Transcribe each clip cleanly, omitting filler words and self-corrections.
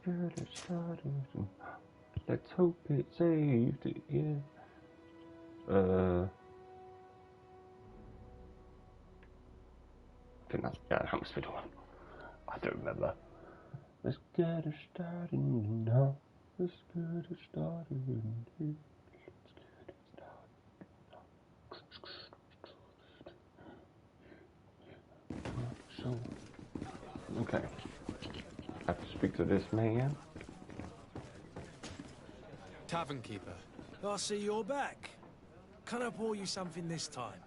get it started. Let's hope it saved it, yeah. I think that's Hammersmith one. I don't remember. Let's get it started now. Let's get it started. So, okay. I have to speak to this man. Tavern keeper. I see you're back. Can I pour you something this time?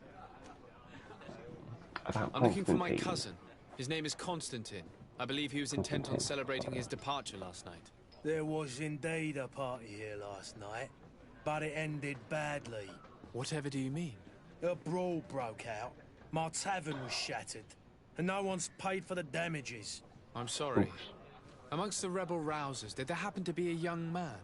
I'm looking for my cousin. His name is Constantine. I believe he was intent on celebrating his departure last night. There was indeed a party here last night, but it ended badly. Whatever do you mean? A brawl broke out. My tavern was shattered, and no one's paid for the damages. I'm sorry. Oops. Amongst the rebel rousers, did there happen to be a young man?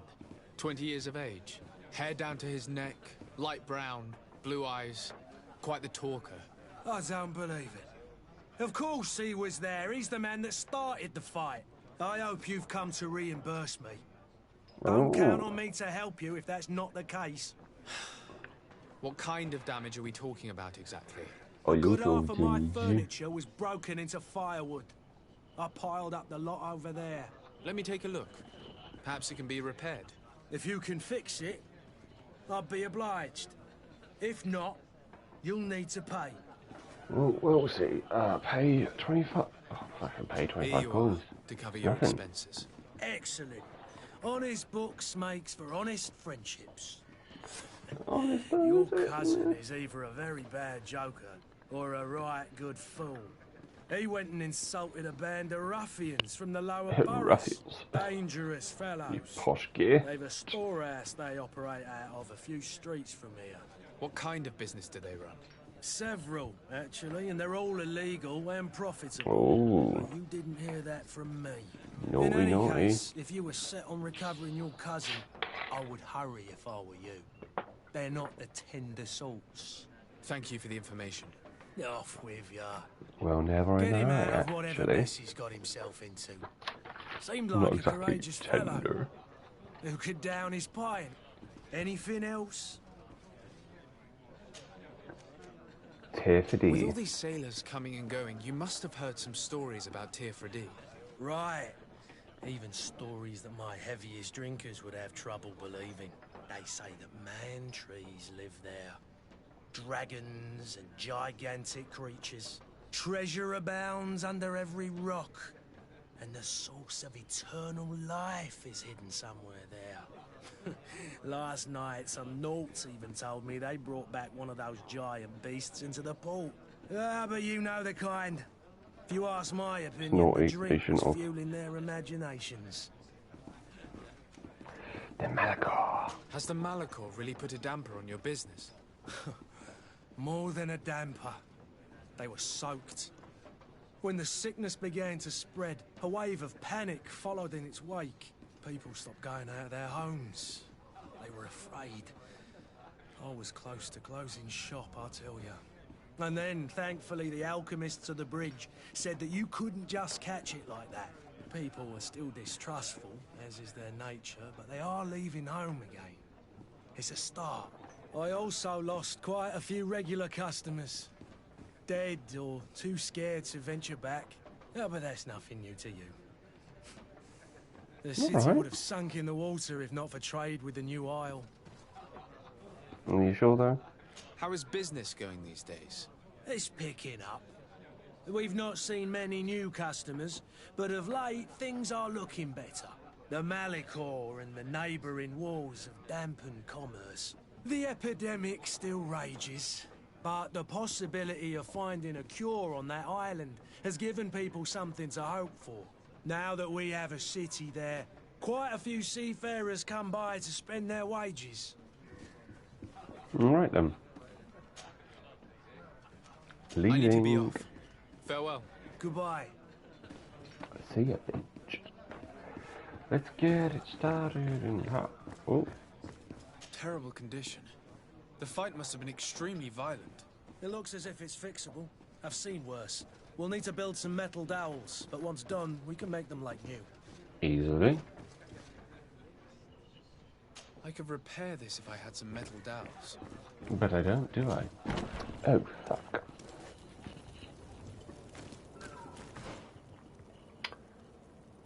20 years of age, hair down to his neck, light brown, blue eyes, quite the talker. I don't believe it. Of course he was there. He's the man that started the fight. I hope you've come to reimburse me. Don't count on me to help you if that's not the case. What kind of damage are we talking about exactly? A good half of my furniture was broken into firewood. I piled up the lot over there. Let me take a look. Perhaps it can be repaired. If you can fix it, I'd be obliged. If not, you'll need to pay. Well, we'll see. Pay 25. Oh, I can pay 25 coins. To cover your expenses. Excellent. Honest books makes for honest friendships. Honest, Your cousin is either a very bad joker or a right good fool. He went and insulted a band of ruffians from the lower boroughs. Ruffians. Dangerous fellows. You posh gear. They've a storehouse they operate out of a few streets from here. What kind of business do they run? Several, actually, and they're all illegal and profitable. Oh. But you didn't hear that from me. Naughty, In any naughty. case, if you were set on recovering your cousin, I would hurry if I were you. They're not the tender sorts. Thank you for the information. Off with ya. Well, never Get know, him out of whatever actually. mess he's got himself into. Seemed Not like a exactly courageous fellow tender. who could down his pint. Anything else? Tear for With all D. these sailors coming and going, you must have heard some stories about Tirfredi. Right. Even stories that my heaviest drinkers would have trouble believing. They say that man-trees live there. Dragons and gigantic creatures. Treasure abounds under every rock. And the source of eternal life is hidden somewhere there. Last night, some Nauts even told me they brought back one of those giant beasts into the port. Ah, but you know the kind. If you ask my opinion, Naughty, the drink was patient of- fueling their imaginations. The Malachor. Has the Malachor really put a damper on your business? More than a damper. They were soaked. When the sickness began to spread, a wave of panic followed in its wake. People stopped going out of their homes. They were afraid. I was close to closing shop, I tell you. And then, thankfully, the alchemists of the bridge said that you couldn't just catch it like that. People are still distrustful, as is their nature, but they are leaving home again. It's a start. I also lost quite a few regular customers. Dead or too scared to venture back. Yeah, but that's nothing new to you. The city would have sunk in the water if not for trade with the new isle. Are you sure though? How is business going these days? It's picking up. We've not seen many new customers, but of late things are looking better. The Malachor and the neighbouring wars have dampened commerce. The epidemic still rages, but the possibility of finding a cure on that island has given people something to hope for. Now that we have a city there, quite a few seafarers come by to spend their wages. Alright then. Leaving. I need to be off. Farewell. Goodbye. See ya, bitch. Let's get it started and oh. Terrible condition. The fight must have been extremely violent. It looks as if it's fixable. I've seen worse. We'll need to build some metal dowels, but once done, we can make them like new. Easily. I could repair this if I had some metal dowels. But I don't, do I? Oh, fuck.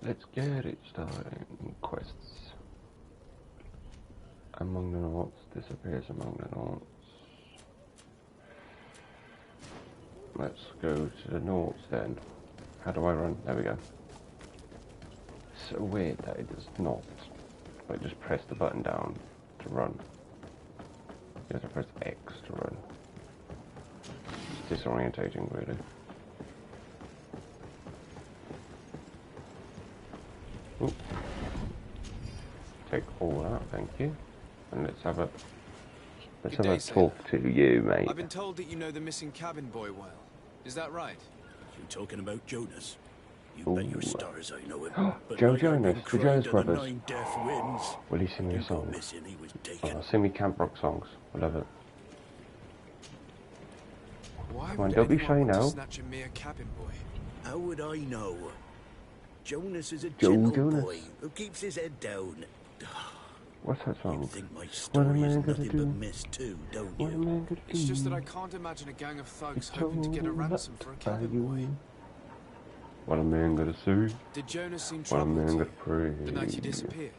Let's get it started. Quests. Among the knots, disappears among the knots. Let's go to the north then. How do I run? There we go. So weird that it does not. Like just press the button down to run. You have to press X to run. It's disorientating, really. Ooh. Take all that, thank you. And let's have a talk to you, mate. I've been told that you know the missing cabin boy well. Is that right? You talking about Jonas? You bet your stars I know him. Joe Jonas, the Jonas Brothers. 9 death winds. Will he sing me a song? Missing, he was taken. Oh, sing me camp rock songs. I love it. Why Come on, would don't be anyone shy want to now. snatch a mere cabin boy? How would I know? Jonas is a Joe gentle Jonas. boy who keeps his head down. What's that song? You think my What a story is man gonna nothing do? but mist too, don't What a you? man could It's just that I do. can't imagine a gang of thugs It's hoping to get a all ransom for a up by cabin boy. you. What a man gotta see. Did Jonas seem What a troubled man to gotta you pray. the night he disappeared?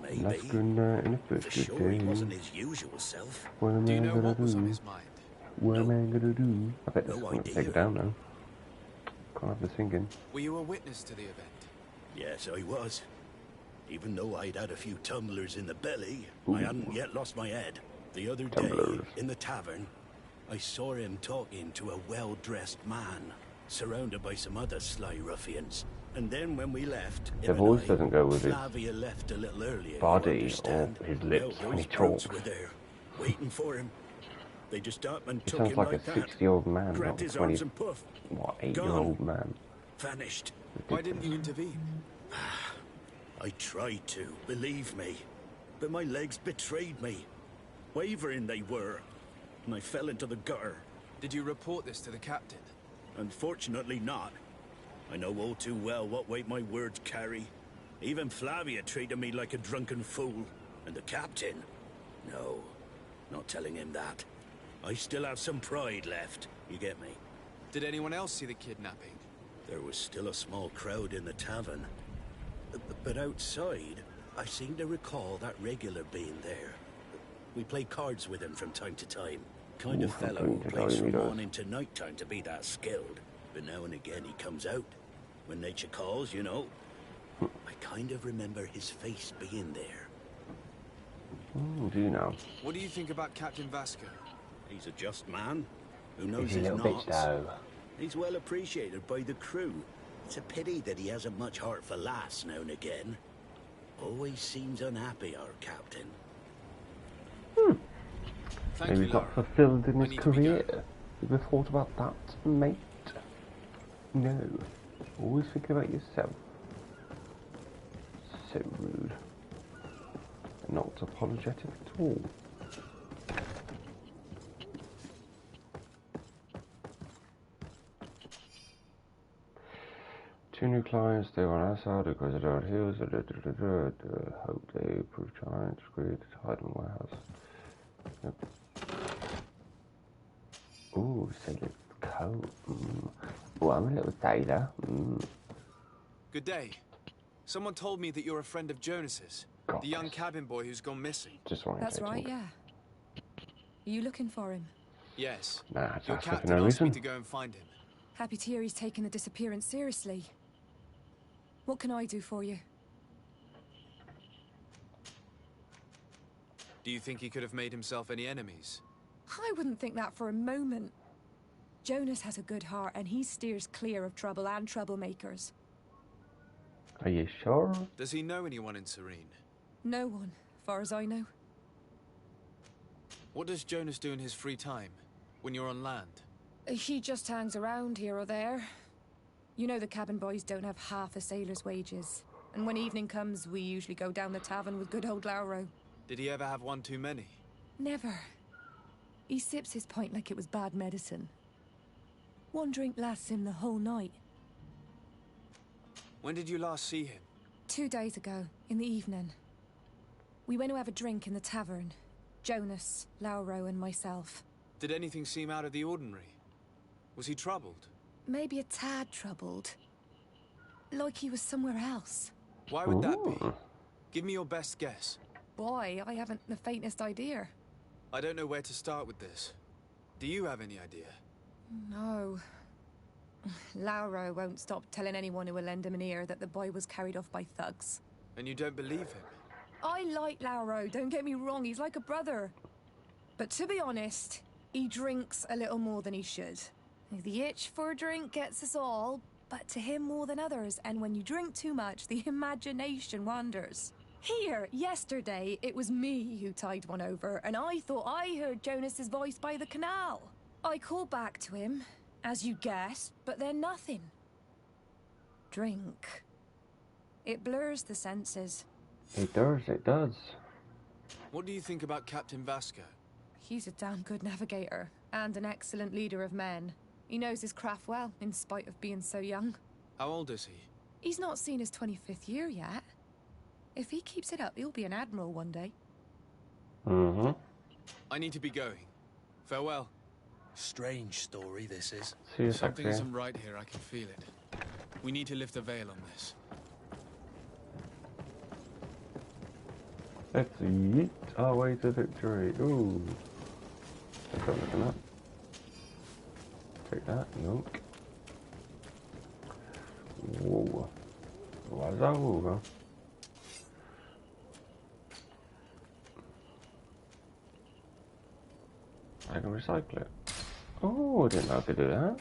And that's Maybe. good night and a For first good sure, he day. wasn't his usual self. What a Do you man know gonna what was on do? his mind? What a No. man gonna do? I bet this No is gonna idea. take it down now. Can't have the singing. Were you a witness to the event? Yes, I was. Even though I'd had a few tumblers in the belly, Ooh. I hadn't yet lost my head. The other Tumblers. day, in the tavern, I saw him talking to a well-dressed man, surrounded by some other sly ruffians. And then when we left, The voice doesn't go with his Flavia left a little earlier, you body understand. or his lips Well, when he those brutes talks. were there, waiting for him. They just up and He took sounds him like a like that. 60-year-old man, not Grabbed a his 20, arms and poof, 8-year-old man. vanished. Why didn't you intervene? I tried to, believe me. But my legs betrayed me. Wavering they were. And I fell into the gutter. Did you report this to the captain? Unfortunately not. I know all too well what weight my words carry. Even Flavia treated me like a drunken fool. And the captain? No, not telling him that. I still have some pride left, you get me? Did anyone else see the kidnapping? There was still a small crowd in the tavern. But outside, I seem to recall that regular being there. We play cards with him from time to time. Kind of Ooh, from fellow time who to plays time he from does. morning to night time to be that skilled. But now and again he comes out. When nature calls, you know. I kind of remember his face being there. Do you know? What do you think about Captain Vasco? He's a just man who knows He's a his little knots. bitch though. He's well appreciated by the crew. It's a pity that he hasn't much heart for laughs now and again. Always seems unhappy, our captain. Thank Maybe you, he's not Lara. fulfilled in I his need to be career. going. You ever thought about that, mate? No. Always thinking about yourself. So rude. Not apologetic at all. Two new clients, they were on our side because of our heels. Hope they prove giants, greed, hide in the warehouse. Yep. Ooh, sailor's coat. Oh, I'm a little sailor. Good day. Someone told me that you're a friend of Jonas's. God, The young yes. cabin boy who's gone missing. Just orientating. That's right, yeah. Are you looking for him? Yes. Nah, just Your for captain no asked me reason. to go and find him. Happy to hear he's taken the disappearance seriously. What can I do for you? Do you think he could have made himself any enemies? I wouldn't think that for a moment. Jonas has a good heart and he steers clear of trouble and troublemakers. Are you sure? Does he know anyone in Serene? No one, far as I know. What does Jonas do in his free time, when you're on land? He just hangs around here or there. You know the cabin boys don't have half a sailor's wages. And when evening comes, we usually go down the tavern with good old Lauro. Did he ever have one too many? Never. He sips his pint like it was bad medicine. One drink lasts him the whole night. When did you last see him? 2 days ago, in the evening. We went to have a drink in the tavern. Jonas, Lauro and myself. Did anything seem out of the ordinary? Was he troubled? Maybe a tad troubled. Like he was somewhere else. Why would that be? Give me your best guess. Boy, I haven't the faintest idea. I don't know where to start with this. Do you have any idea? No. Lauro won't stop telling anyone who will lend him an ear that the boy was carried off by thugs. And you don't believe him? I like Lauro, don't get me wrong, he's like a brother. But to be honest, he drinks a little more than he should. The itch for a drink gets us all, but to him more than others, and when you drink too much, the imagination wanders. Here, yesterday, it was me who tied one over, and I thought I heard Jonas's voice by the canal. I called back to him, as you guessed, but then nothing. Drink. It blurs the senses. It does, it does. What do you think about Captain Vasco? He's a damn good navigator, and an excellent leader of men. He knows his craft well, in spite of being so young. How old is he? He's not seen his 25th year yet. If he keeps it up, he'll be an admiral one day. Mm-hmm. I need to be going. Farewell. Strange story, this is. See you, Something Sexy. isn't right here, I can feel it. We need to lift the veil on this. Let's eat our way to victory. Ooh. Let's have a look at that. Take that, yoink. Whoa. What is that over? I can recycle it. Oh, I didn't know I could do that.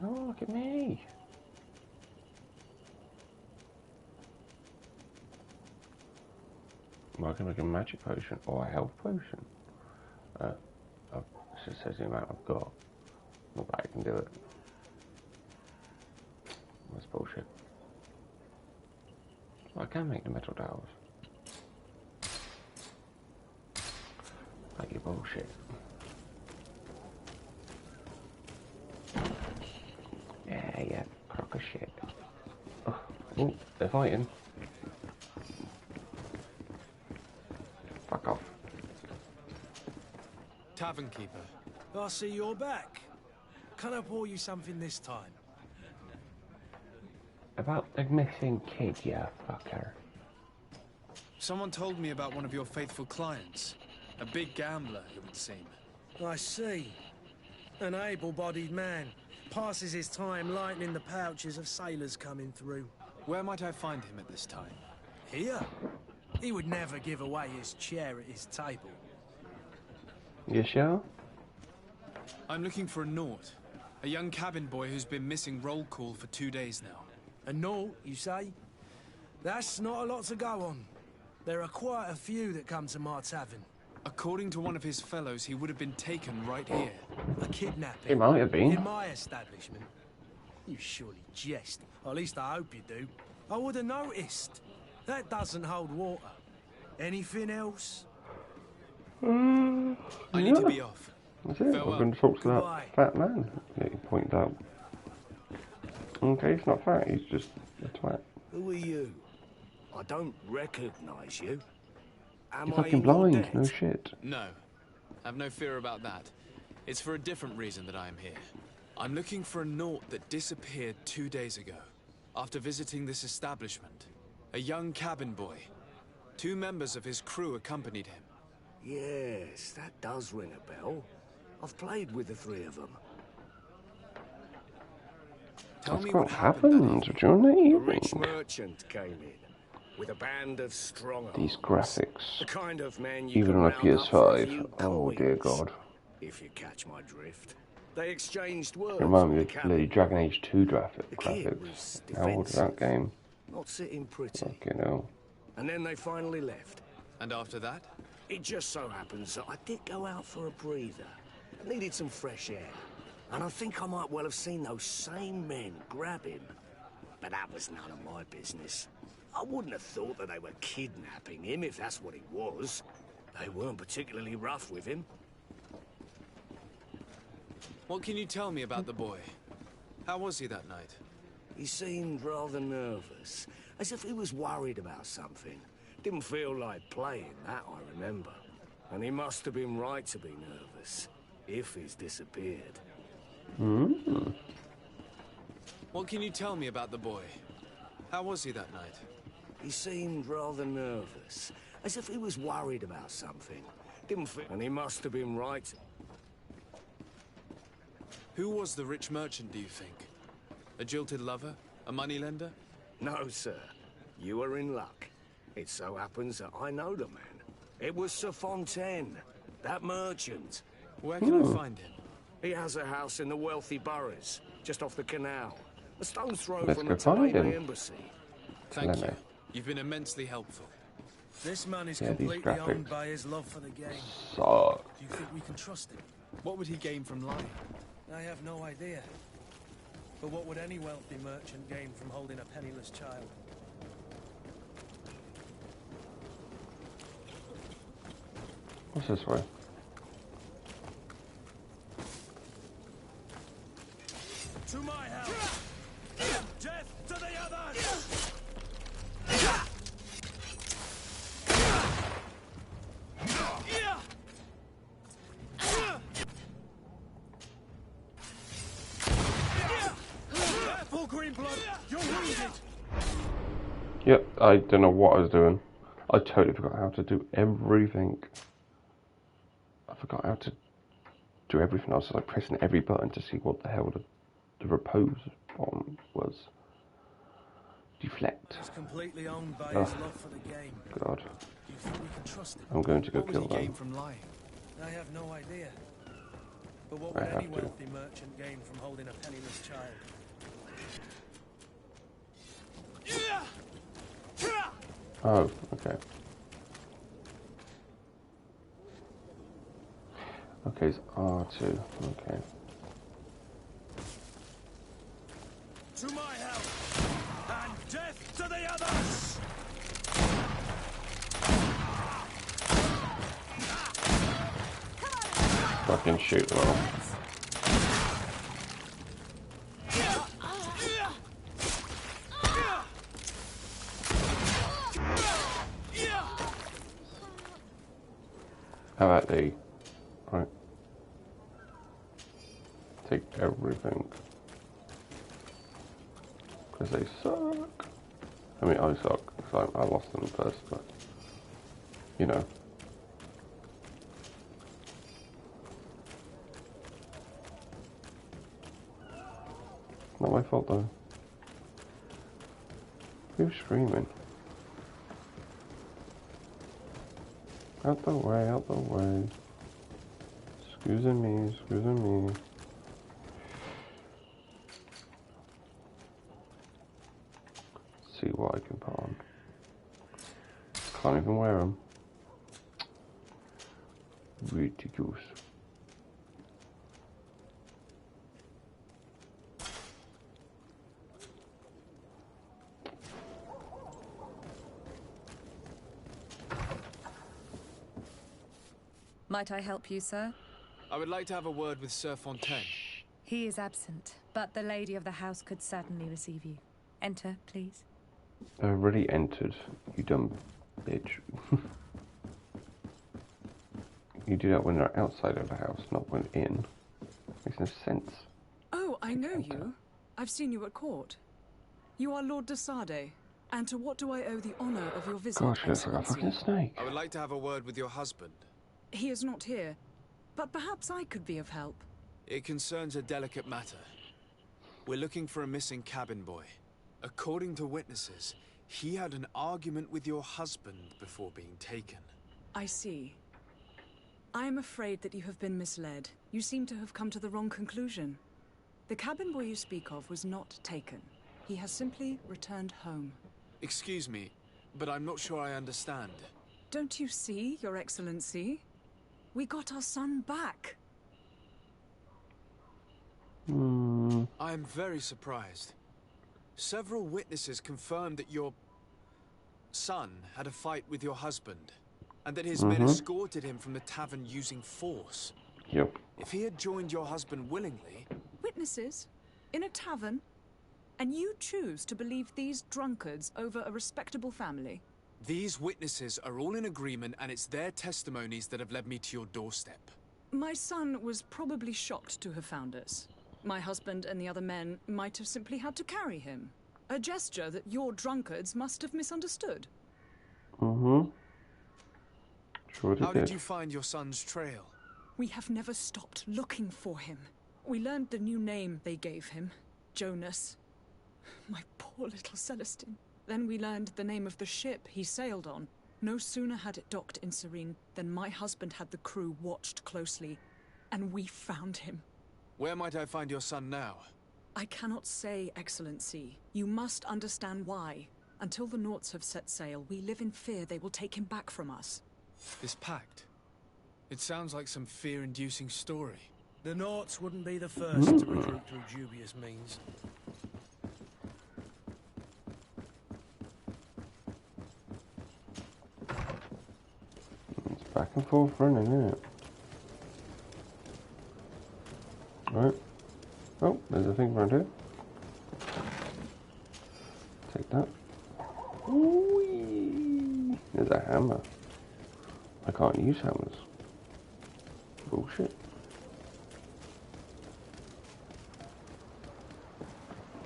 Oh, look at me. Well, I can make a magic potion or a health potion. It just says the amount I've got. Not that I can do it. That's bullshit. I can make the metal dowels. Like your bullshit. Yeah, crock of shit. Oh, they're fighting. Fuck off. Tavern keeper. I see you're back. Can I pour you something this time? About the missing kid, you fucker. Someone told me about one of your faithful clients. A big gambler, it would seem. I see. An able-bodied man. Passes his time lightening the pouches of sailors coming through. Where might I find him at this time? Here? He would never give away his chair at his table. You sure? I'm looking for a Naut. A young cabin boy who's been missing roll call for 2 days now. A Naut, you say? That's not a lot to go on. There are quite a few that come to my tavern. According to one of his fellows, he would have been taken right here. A kidnapping. It might have been. In my establishment. You surely jest. Or at least I hope you do. I would have noticed. That doesn't hold water. Anything else? I need to be off. That's it. Farewell. We're going to talk to that Goodbye. fat man that you pointed out. Okay, he's not fat, he's just a twat. Who are you? I don't recognize you. Am You're I fucking in your blind, debt? no shit. No. Have no fear about that. It's for a different reason that I am here. I'm looking for a Naut that disappeared 2 days ago, after visiting this establishment. A young cabin boy. 2 members of his crew accompanied him. Yes, that does ring a bell. I've played with the 3 of them. Tell That's me what what happened that happened during the A evening. rich merchant came in with a band of strong These arms. graphics, The kind of man you even can on a round up for a few PS5. Oh dear coins, god. if you catch my drift. They exchanged words. Remind me with of the bloody cabin. Dragon Age 2 The kid was graphics. How old is that defensive. game? Not sitting pretty. Fucking hell. And then they finally left. And after that? It just so happens that I did go out for a breather. I needed some fresh air. And I think I might well have seen those same men grab him. But that was none of my business. I wouldn't have thought that they were kidnapping him if that's what it was. They weren't particularly rough with him. What can you tell me about the boy? How was he that night? He seemed rather nervous, as if he was worried about something. Didn't feel like playing, that I remember. And he must have been right to be nervous, if he's disappeared. Mm. What can you tell me about the boy? How was he that night? He seemed rather nervous, as if he was worried about something. Didn't feel... And he must have been right. Who was the rich merchant, do you think? A jilted lover? A moneylender? No, sir. You are in luck. It so happens that I know the man. It was Sir Fontaine, that merchant. Where can I find him? He has a house in the wealthy boroughs, just off the canal. A stone's throw Let's from go the find him. Toledo embassy. Thank you. You've been immensely helpful. This man is Yeah, these completely owned graphics by his love for the game. suck. Do you think we can trust him? What would he gain from lying? I have no idea. But what would any wealthy merchant gain from holding a penniless child? What's this way? To my house! Death to the others! Careful, Greenblood! You're wounded! Yep, I don't know what I was doing. I totally forgot how to do everything. I forgot how to do everything. I was like pressing every button to see what the hell the repose on was. Deflect. He's completely owned by his love for the game. God. Do you think we can trust him? I'm going to go What would kill he gain them. from lying? I have no idea. But what I would any have to. wealthy merchant gain from holding a penniless child? Oh, okay. Okay, it's R2. Okay. To my house! And death to the others! Fucking shoot them all. How about the... Right. Take everything. Because they suck. I mean, I suck. So I lost them first, but... You know. Not my fault though. Who's screaming? Out the way, out the way. Excuse me, excuse me. Let's see what I can put on. Can't even wear them. Ridiculous. Might I help you, sir? I would like to have a word with Sir Fontaine. He is absent, but the lady of the house could certainly receive you. Enter, please. I already entered, you dumb bitch. You do that when they're outside of the house, not when in. Makes no sense. Oh, I know you. I've seen you at court. You are Lord de Sade, and to what do I owe the honor of your visit, Gosh, it's like a Excellency? fucking snake. I would like to have a word with your husband. He is not here, but perhaps I could be of help. It concerns a delicate matter. We're looking for a missing cabin boy. According to witnesses, he had an argument with your husband before being taken. I see. I am afraid that you have been misled. You seem to have come to the wrong conclusion. The cabin boy you speak of was not taken. He has simply returned home. Excuse me, but I'm not sure I understand. Don't you see, Your Excellency? We got our son back. I am very surprised. Several witnesses confirmed that your son had a fight with your husband, and that his men escorted him from the tavern using force. Yep. If he had joined your husband willingly... Witnesses? In a tavern? And you choose to believe these drunkards over a respectable family? These witnesses are all in agreement, and it's their testimonies that have led me to your doorstep. My son was probably shocked to have found us. My husband and the other men might have simply had to carry him. A gesture that your drunkards must have misunderstood. Mm-hmm. Sure How did you find your son's trail? We have never stopped looking for him. We learned the new name they gave him, Jonas. My poor little Celestine. Then we learned the name of the ship he sailed on. No sooner had it docked in Serene than my husband had the crew watched closely, and we found him. Where might I find your son now? I cannot say, Excellency. You must understand why. Until the Nauts have set sail, we live in fear they will take him back from us. This pact. It sounds like some fear-inducing story. The Nauts wouldn't be the first to recruit through dubious means. It's back and forth running, isn't it? Right. Oh, there's a thing around here. Take that. Whee! There's a hammer. I can't use hammers. Bullshit.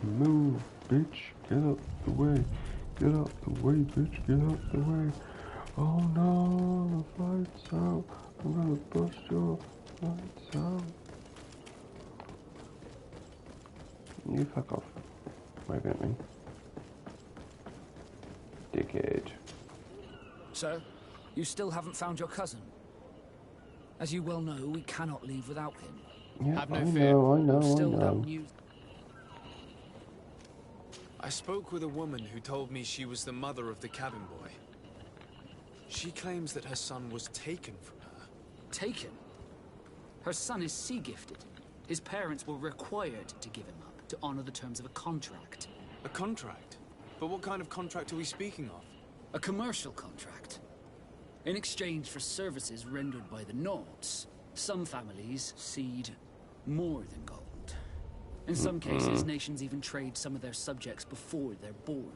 Move, bitch. Get out the way. Get out the way, bitch. Get out the way. Oh no, the flight's out. I'm gonna bust your lights out. You fuck off. Waving at me. Dickhead. So, you still haven't found your cousin? As you well know, we cannot leave without him. Yeah, Have no I fear. know. Still no news. I spoke with a woman who told me she was the mother of the cabin boy. She claims that her son was taken from her. Taken? Her son is sea-gifted. His parents were required to give him up to honor the terms of a contract. A contract? But what kind of contract are we speaking of? A commercial contract. In exchange for services rendered by the Nauts, some families cede more than gold. In some cases, nations even trade some of their subjects before they're born.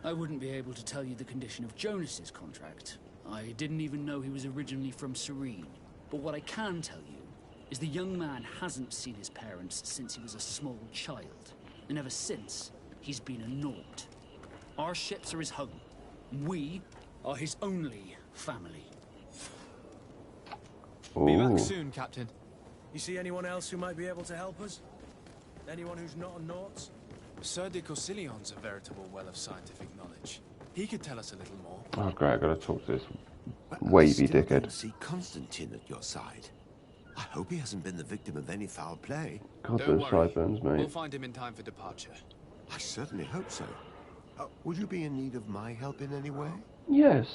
I wouldn't be able to tell you the condition of Jonas's contract. I didn't even know he was originally from Serene. But what I can tell you is the young man hasn't seen his parents since he was a small child. And ever since, he's been a Naut. Our ships are his home. We are his only family. Be Ooh. back soon, Captain. You see anyone else who might be able to help us? Anyone who's not a Naut? Sir de Corsillion's a veritable well of scientific knowledge. He could tell us a little more. Oh great, I gotta talk to this But I wavy still dickhead. don't see Constantine at your side. I hope he hasn't been the victim of any foul play. God, Don't those worry. sideburns, We'll mate. find him in time for departure. I certainly hope so. Would you be in need of my help in any way? Yes.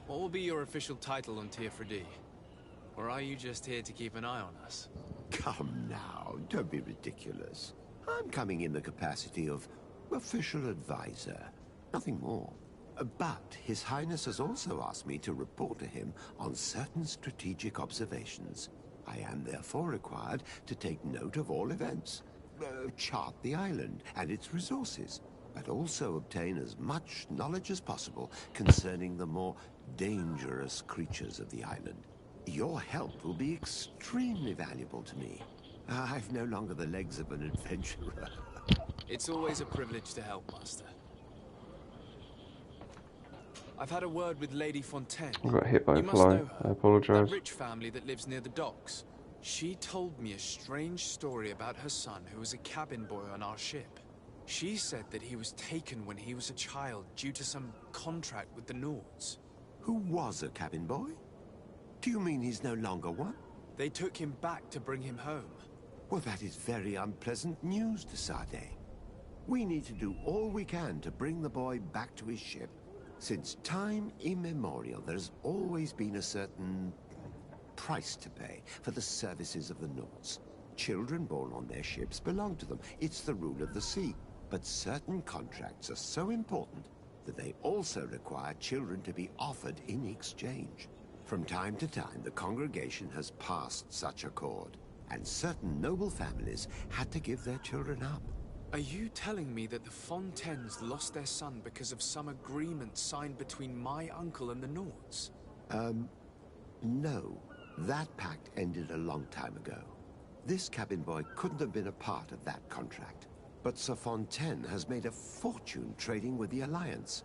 What will be your official title on Tier-4D? Or are you just here to keep an eye on us? Come now, don't be ridiculous. I'm coming in the capacity of official advisor, nothing more. But His Highness has also asked me to report to him on certain strategic observations. I am therefore required to take note of all events, chart the island and its resources, but also obtain as much knowledge as possible concerning the more dangerous creatures of the island. Your help will be extremely valuable to me. I've no longer the legs of an adventurer. It's always a privilege to help, Master. I've had a word with Lady Fontaine. I got hit by You a must fly. know I her. That apologise. rich family that lives near the docks. She told me a strange story about her son who was a cabin boy on our ship. She said that he was taken when he was a child due to some contract with the Nauts. Who was a cabin boy? Do you mean he's no longer one? They took him back to bring him home. Well, that is very unpleasant news, de Sade. We need to do all we can to bring the boy back to his ship. Since time immemorial, there's always been a certain price to pay for the services of the Nauts. Children born on their ships belong to them. It's the rule of the sea. But certain contracts are so important that they also require children to be offered in exchange. From time to time, the congregation has passed such accord, and certain noble families had to give their children up. Are you telling me that the Fontaines lost their son because of some agreement signed between my uncle and the Nords? No. That pact ended a long time ago. This cabin boy couldn't have been a part of that contract. But Sir Fontaine has made a fortune trading with the Alliance,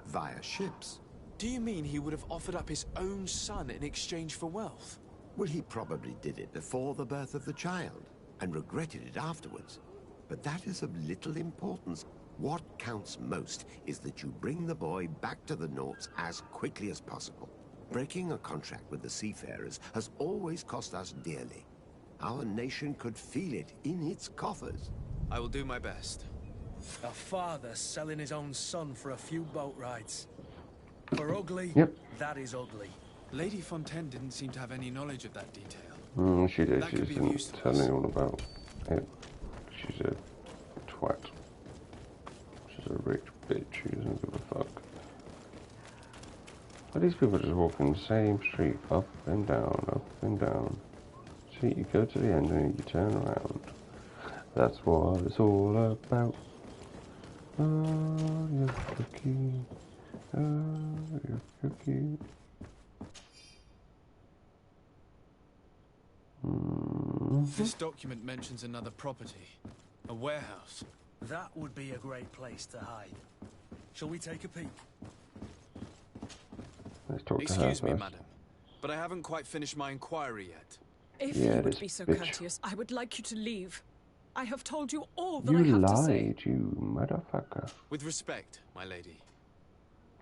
via ships. Do you mean he would have offered up his own son in exchange for wealth? Well, he probably did it before the birth of the child, and regretted it afterwards. But that is of little importance. What counts most is that you bring the boy back to the Nords as quickly as possible. Breaking a contract with the seafarers has always cost us dearly. Our nation could feel it in its coffers. I will do my best. A father selling his own son for a few boat rides. For ugly, that is ugly. Lady Fontaine didn't seem to have any knowledge of that detail. She did. That She could just be of didn't use to tell us. anyone about it. She's a twat. She's a rich bitch. She doesn't give a fuck. But these people just walking the same street, up and down, up and down. See, you go to the end and you turn around. That's what it's all about. Oh, your cookie. Oh, your cookie. This document mentions another property. A warehouse. That would be a great place to hide. Shall we take a peek? Let's talk to her Excuse me, first. madam, but I haven't quite finished my inquiry yet. If Yeah, you would this be so bitch. courteous, I would like you to leave. I have told you all that I You have to say. lied, you motherfucker. With respect, my lady.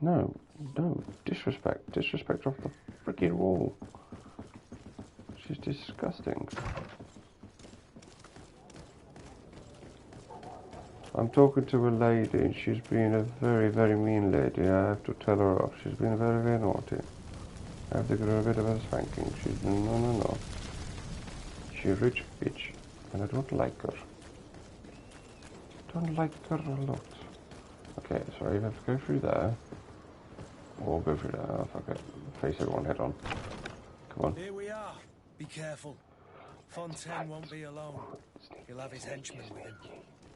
No, no, disrespect. Disrespect off the freaking wall. She's disgusting. I'm talking to a lady and she's being a very, very mean lady. I have to tell her off. She's being very, very naughty. I have to give her a bit of a spanking. She's no. She's a rich bitch and I don't like her. Don't like her a lot. Okay, so I either have to go through there or go through there. Oh, fuck it. Face everyone head on. Come on. Here we are. Be careful. Fontaine won't be alone. He'll have his henchmen with him.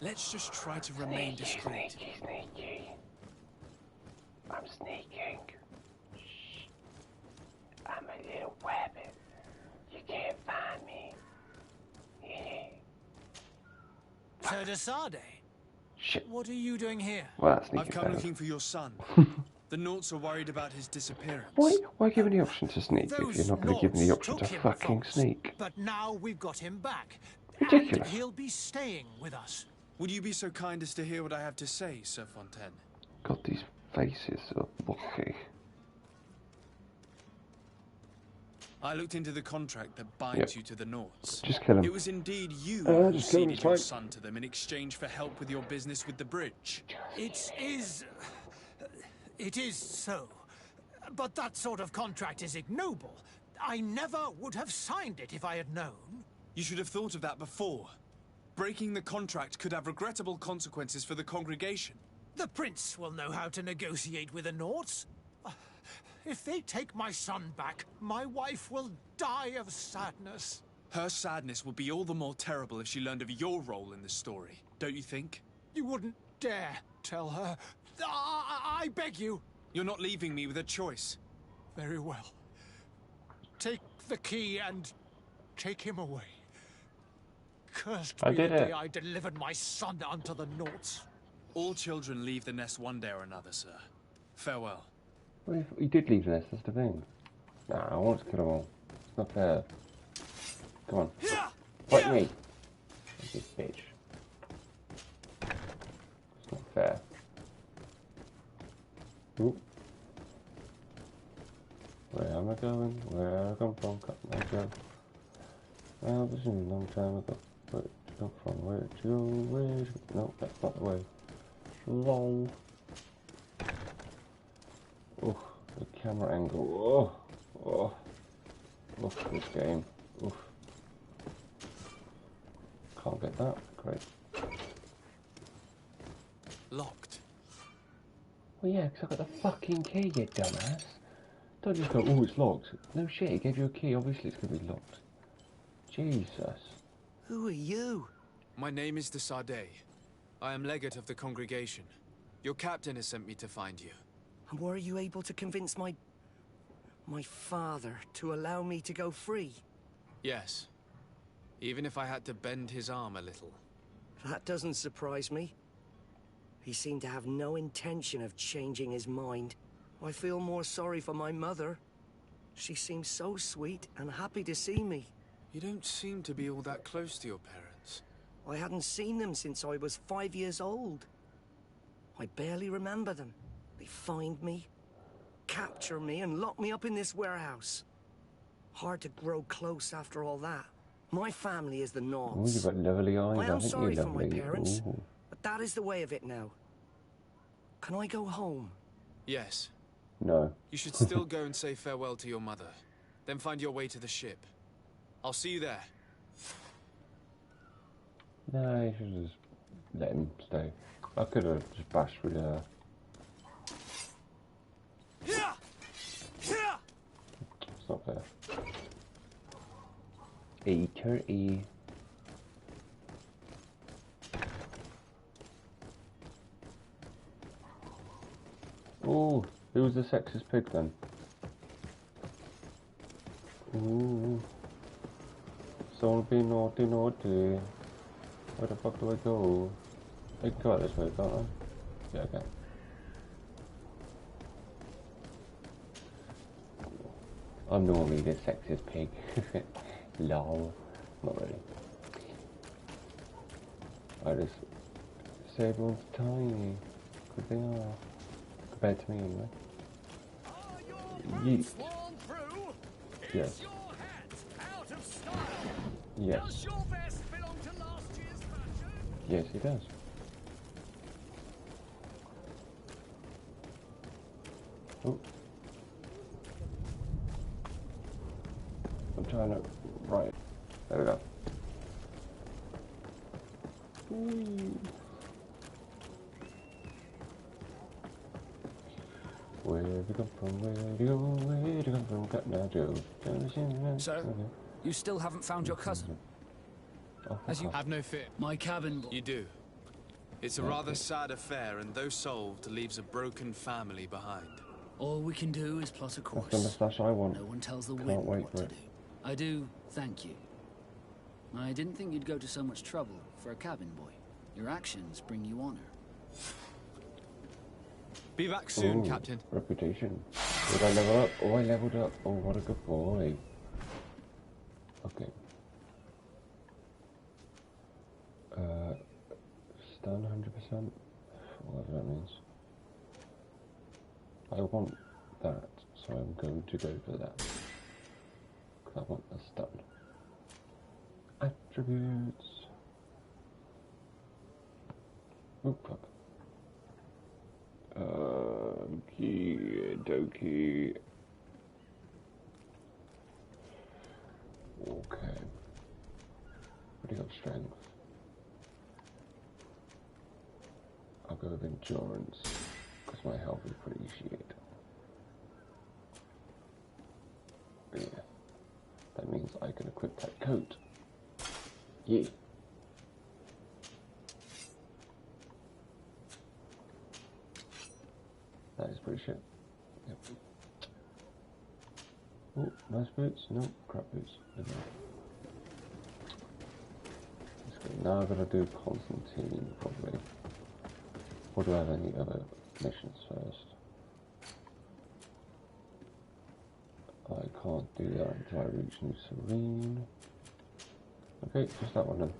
Let's just try to remain discreet. Sneaky. I'm sneaking. Shh. I'm a little rabbit. You can't find me. Sir de Sade, Shit. what are you doing here? Well, that's I've sneaking. come fair looking for your son. The Nords are worried about his disappearance. Why give me the option to sneak if you're not going to give me the option to fucking sneak? But now we've got him back. Ridiculous. And he'll be staying with us. Would you be so kind as to hear what I have to say, Sir Fontaine? God, these faces are wacky. I looked into the contract that binds you to the Nords. Just kill him. It was indeed you who just kill him, ceded your fine. son to them in exchange for help with your business with the bridge. It is so. But that sort of contract is ignoble. I never would have signed it if I had known. You should have thought of that before. Breaking the contract could have regrettable consequences for the congregation. The prince will know how to negotiate with the Nords. If they take my son back, my wife will die of sadness. Her sadness would be all the more terrible if she learned of your role in the story, don't you think? You wouldn't dare tell her. I beg you. You're not leaving me with a choice. Very well. Take the key and take him away. Cursed I be did the it. day I delivered my son unto the Nords. All children leave the nest one day or another, sir. Farewell. Well, he did leave the nest, that's the thing. Nah, I want to kill them all. It's not fair. Come on. Fight me. You bitch. It's not fair. Ooh. Where am I going? Where I come from? Cut my go. Well, this is a long time ago. Where to come from? Where to go? Where to go? No, that's not the way. Lol. Oh, the camera angle. Oh. Oof, this game. Oof. Can't get that. Great. Locked. Well, yeah, because I got the fucking key, you dumbass. Don't just go, oh, it's locked. No shit, he gave you a key. Obviously, it's going to be locked. Jesus. Who are you? My name is de Sade. I am legate of the congregation. Your captain has sent me to find you. And were you able to convince my father to allow me to go free? Yes. Even if I had to bend his arm a little. That doesn't surprise me. He seemed to have no intention of changing his mind. I feel more sorry for my mother. She seems so sweet and happy to see me. You don't seem to be all that close to your parents. I hadn't seen them since I was 5 years old. I barely remember them. They find me, capture me, and lock me up in this warehouse. Hard to grow close after all that. My family is the Oh, Nords. you've got lovely eyes. I am think sorry you're for my lovely. parents, Ooh. but that is the way of it now. Can I go home? Yes. No. You should still go and say farewell to your mother. Then find your way to the ship. I'll see you there. No, you should just let him stay. I could have just bashed through there. It's not fair. E. Oh, who was the sexist pig then? Ooh. Someone be naughty. Where the fuck do I go? I can go out this way, can't I? Yeah, I can. I'm normally the sexist pig. Lol. Not really. I just say everyone's tiny. Because they are. Compared to me, anyway. Yeet. Yes. Yes. Does your vest belong to last year's fashion? Yes, he does. Oh. I'm trying to... Right. There we go. Whee. Where did you come from? Where did you come from? Cut now, Joe. So, you still haven't found your cousin? Oh, As you Have no fear. My cabin... You do. It's a rather sad affair, and though solved, leaves a broken family behind. All we can do is plot a That's course. the moustache I want. No one tells the Can't wind wait what for to it. do. I do thank you. I didn't think you'd go to so much trouble for a cabin boy. Your actions bring you honor. Be back soon, Ooh, Captain. Reputation. Did I level up? Oh, I leveled up. Oh, what a good boy. Okay. Stun 100%. Whatever that means. I want that, so I'm going to go for that. Because I want the stun. Attributes. Oop, fuck. Okie dokie. Okay. What do you got? Strength. I'll go with endurance, because my health is pretty shit. Yeah. That means I can equip that coat. Yeah. That is pretty shit. Yep. Oh, nice boots? No, crap boots. Let's go. Now I've got to do Constantine, probably. Or do I have any other missions first? I can't do that until I reach New Serene. Okay, just that one then.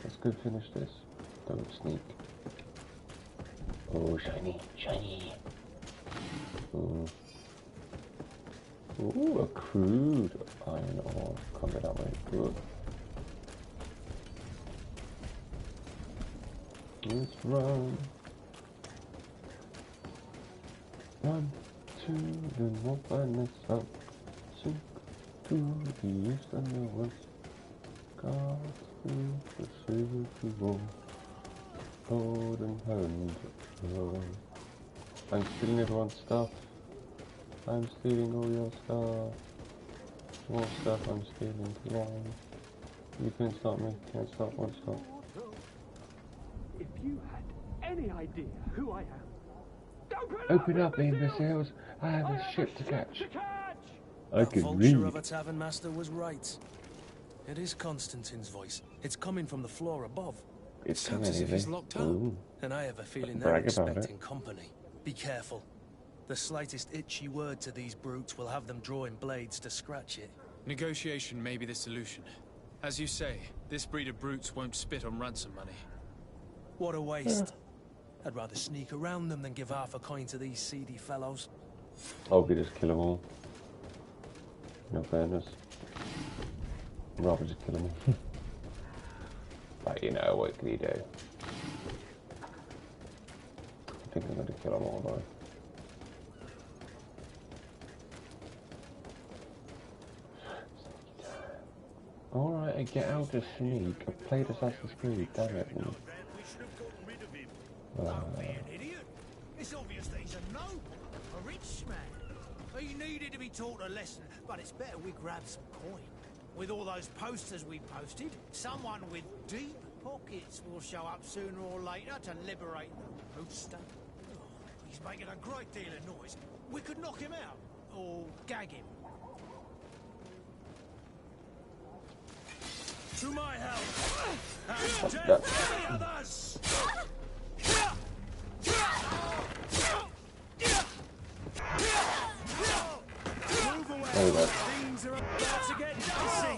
Let's go finish this. Don't sneak. Oh, shiny, shiny. Ooh. Ooh, a crude iron ore. Can't get that way. Good. Let's run. Run to the north and the south. Sink to the east and the west. God through the silver wall. Golden hand. Oh. I'm stealing everyone's stuff. I'm stealing all your stuff. More stuff I'm stealing. Come on. You can't stop me. Can't stop, won't stop. If you had any idea who I am? Open up, imbeciles. I have a ship to catch. I The can vulture read. of a tavern master was right. It is Constantine's voice. It's coming from the floor above. It's Sounds coming, as if is he's it? locked up. Ooh. And I have a feeling Brag they're about it. expecting company. Be careful. The slightest itchy word to these brutes will have them drawing blades to scratch it. Negotiation may be the solution. As you say, this breed of brutes won't spit on ransom money. What a waste. I'd rather sneak around them than give half a coin to these seedy fellows. I'll just kill them all. No fairness. I'd rather just kill them all. But you know, what can you do? I think I'm going to kill them all though. Alright, I get out to sneak. I played Assassin's Creed, damn it. Don't be an idiot. It's obvious that he's a noble, a rich man. He needed to be taught a lesson, but it's better we grab some coin. With all those posters we posted, someone with deep pockets will show up sooner or later to liberate the rooster. Oh, he's making a great deal of noise. We could knock him out, or gag him. To my help! And death to the others! Move away! There we go. Things are about to get dicey!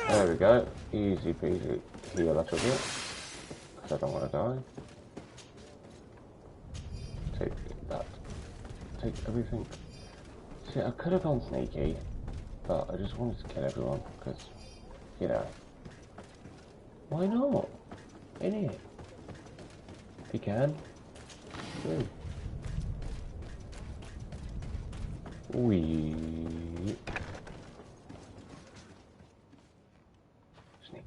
There we go. Easy peasy. Heal a little bit. Because I don't want to die. Take that. Take everything. See, I could have gone sneaky, but I just wanted to kill everyone, because, you know. Why not? Idiot. If you can. Do. Wee. Sneak.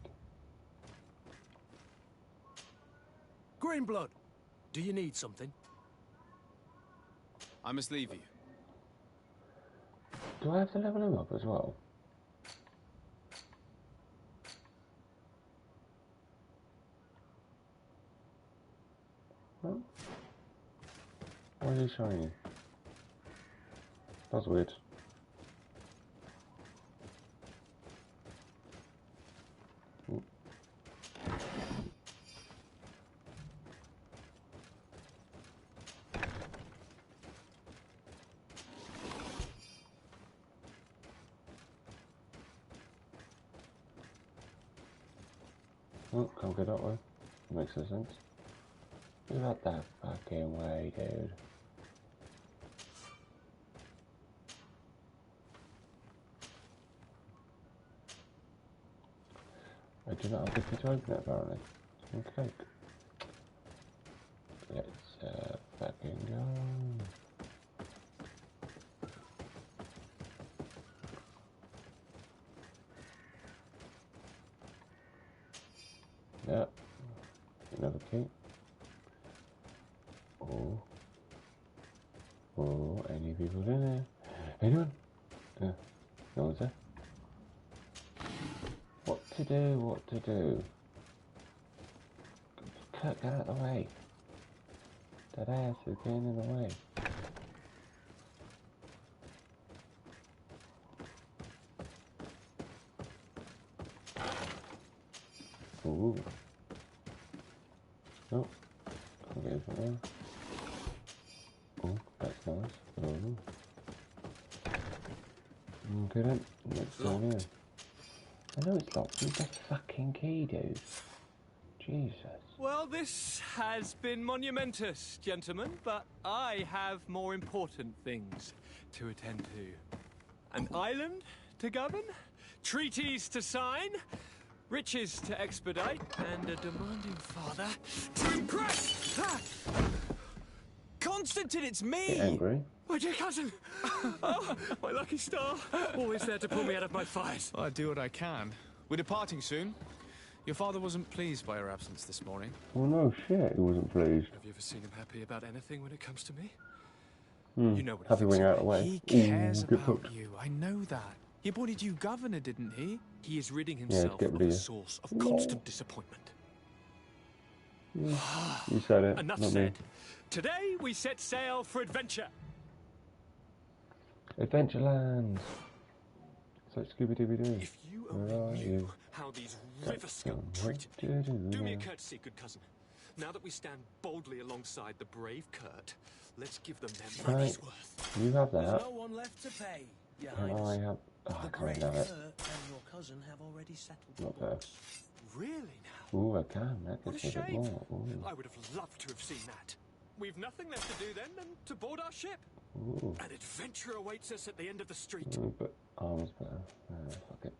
Greenblood, do you need something? I must leave you. Do I have to level him up as well? Huh? Why is he shiny? That's weird. Ooh. Oh, can't go that way. Makes no sense. Get out that fucking way, dude. I do not have the key to open it, apparently. Okay. Let's fucking go. Yeah. Another key. Oh. Oh, any people in there? Anyone? No one's there. What to do, what to do? Cut, get out of the way. That ass is getting in the way. Ooh. Oh, can't get anything there. Oh, that's nice. Oh. Okay then, let's go in here. I know it's locked. Need the fucking key, dude. Jesus. Well, this has been monumentous, gentlemen, but I have more important things to attend to. An island to govern, treaties to sign, riches to expedite, and a demanding father to impress! Ha! Constantine, it's me! Get angry. My dear cousin! Oh, my lucky star! Always there to pull me out of my fight. Well, I do what I can. We're departing soon. Your father wasn't pleased by your absence this morning. Oh no, shit, he wasn't pleased. Have you ever seen him happy about anything when it comes to me? You know what Happy when you're out of the way. He cares Ooh, good about book. you. I know that. He appointed you governor, didn't he? He is ridding Yeah, himself get of rid a of source of constant disappointment. you. You said it, Enough not said. me. Today we set sail for adventure. Adventureland. It's like Scooby-Dooby-Doo. If you Where only are knew you? how these river scum treated me. Do me a courtesy, good cousin. Now that we stand boldly alongside the brave Kurt, let's give them their money's worth. You have There's that. no one left to pay, Your And Highness. I have... Oh, The I great can't have Kurt it. and your cousin have already settled Not the there. books. Really now? Ooh, I can. That What a gives me a bit shame. more. Ooh. I would have loved to have seen that. We've nothing left to do then than to board our ship. Ooh. An adventure awaits us at the end of the street. Ooh, but armor's better. Fuck it.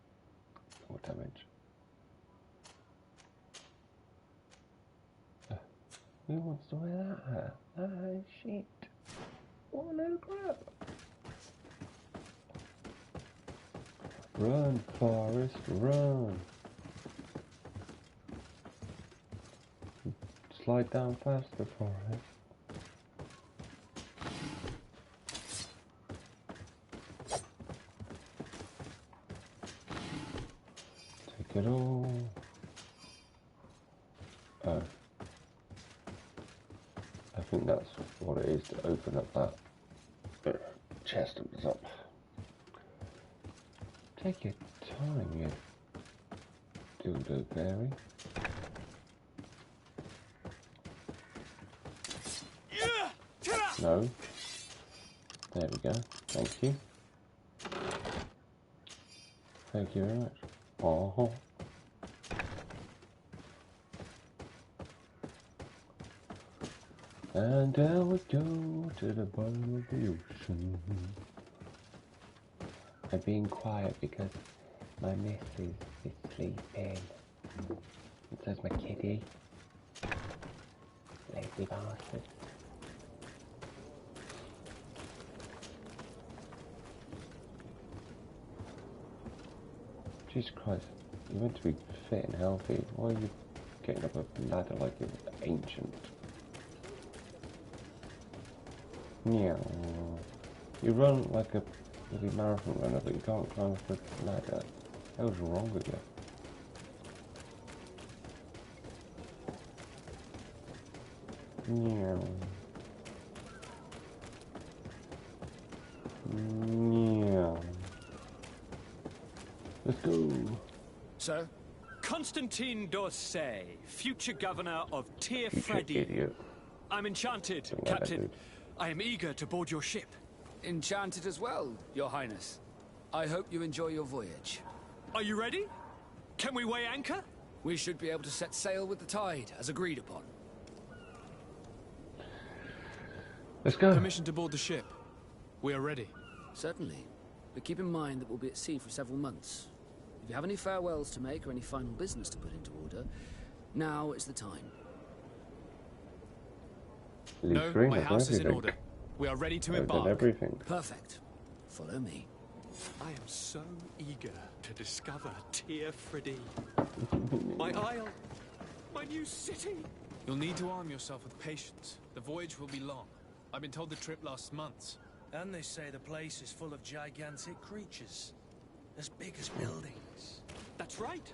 More damage. Who wants to wear that hat? Ah, shit. What a load of crap. Run, Forrest, run. Slide down faster, Forrest. Take it all. Oh. I think that's what it is to open up that chest at the top. Take your time, you dildo fairy. No. There we go. Thank you. Thank you very much. Oh. And down we go to the bottom of the ocean. I'm being quiet because my missus is sleeping. And so's my kitty. Lazy bastard. Jesus Christ, you're meant to be fit and healthy. Why are you getting up a ladder like you're ancient? Yeah. You run like a bloody marathon runner, but you can't climb up a ladder. What's wrong with you? Yeah. Yeah. Let's go. Sir? Constantine d'Orsay, future governor of Tir You Freddy. idiot. I'm enchanted, Something like that, Captain. dude. I am eager to board your ship. Enchanted as well, Your Highness. I hope you enjoy your voyage. Are you ready? Can we weigh anchor? We should be able to set sail with the tide, as agreed upon. Let's go. Permission to board the ship. We are ready. Certainly. But keep in mind that we'll be at sea for several months. If you have any farewells to make or any final business to put into order, now is the time. No, Green my has house is in everything. order. We are ready to I've done embark. everything. Perfect. Follow me. I am so eager to discover Tir Freddy. My isle. My new city. You'll need to arm yourself with patience. The voyage will be long. I've been told the trip lasts months. And they say the place is full of gigantic creatures. As big as buildings. That's right.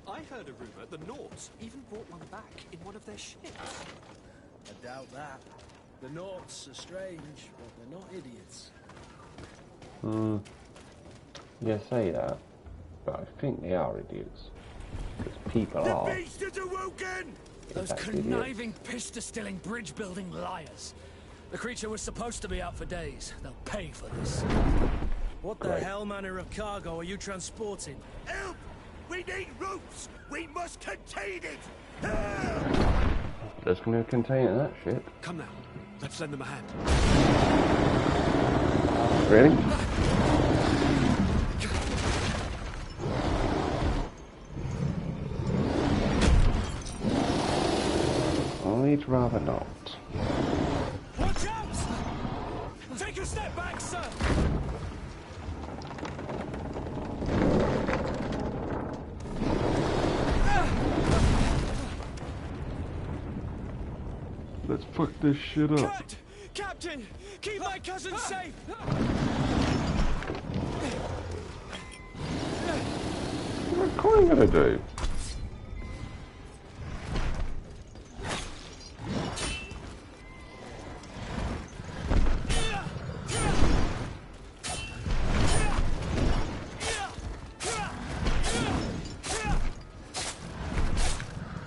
I heard a rumor the Nords even brought one back in one of their ships. I doubt that. The Norts are strange, but they're not idiots. Yeah, say that. But I think they are idiots. Because people are. beast is awoken! Those That's conniving, piss-distilling, bridge-building liars. The creature was supposed to be out for days. They'll pay for this. What the Right. hell manner of cargo are you transporting? Help! We need ropes! We must contain it! That's going to contain that shit. Come now. Let's lend them a hand. Really? I'd rather not. Watch out! Take a step back, sir! Let's fuck this shit up. Kurt! Captain! Keep my cousin safe! What's Coin gonna do?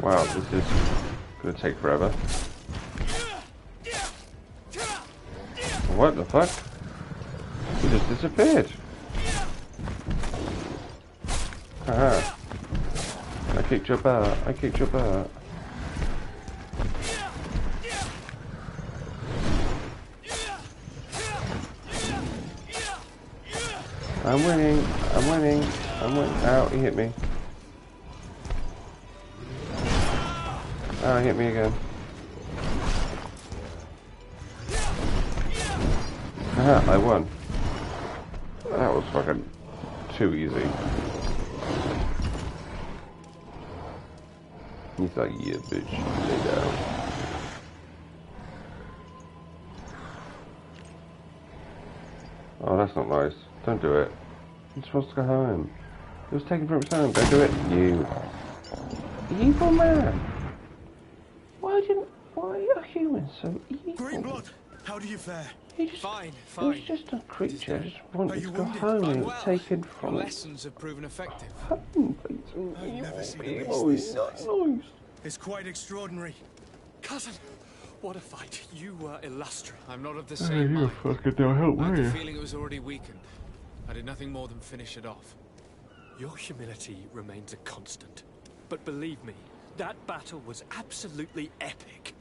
Wow, this is gonna take forever. What the fuck? He just disappeared. Haha. I kicked your butt. I kicked your butt. I'm winning. I'm winning. I'm winning. Ow, he hit me. Oh, he hit me again. Haha, I won. That was fucking too easy. He's like, yeah, bitch, lay down. Oh, that's not nice. Don't do it. You're supposed to go home. It was taken from his home. Don't do it. You evil man. Why are humans so evil? Greenblood, how do you fare? He just, Fine. He was just a creature. Just wanted to go home and it was taken Your from it. lessons have proven effective. Home, I've never seen a evil beast is this not size. nice. It's quite extraordinary. Cousin, what a fight. You were illustrious. I'm not of the same mind. fucking no help, I had the feeling it was already weakened. I did nothing more than finish it off. Your humility remains a constant. But believe me, that battle was absolutely epic.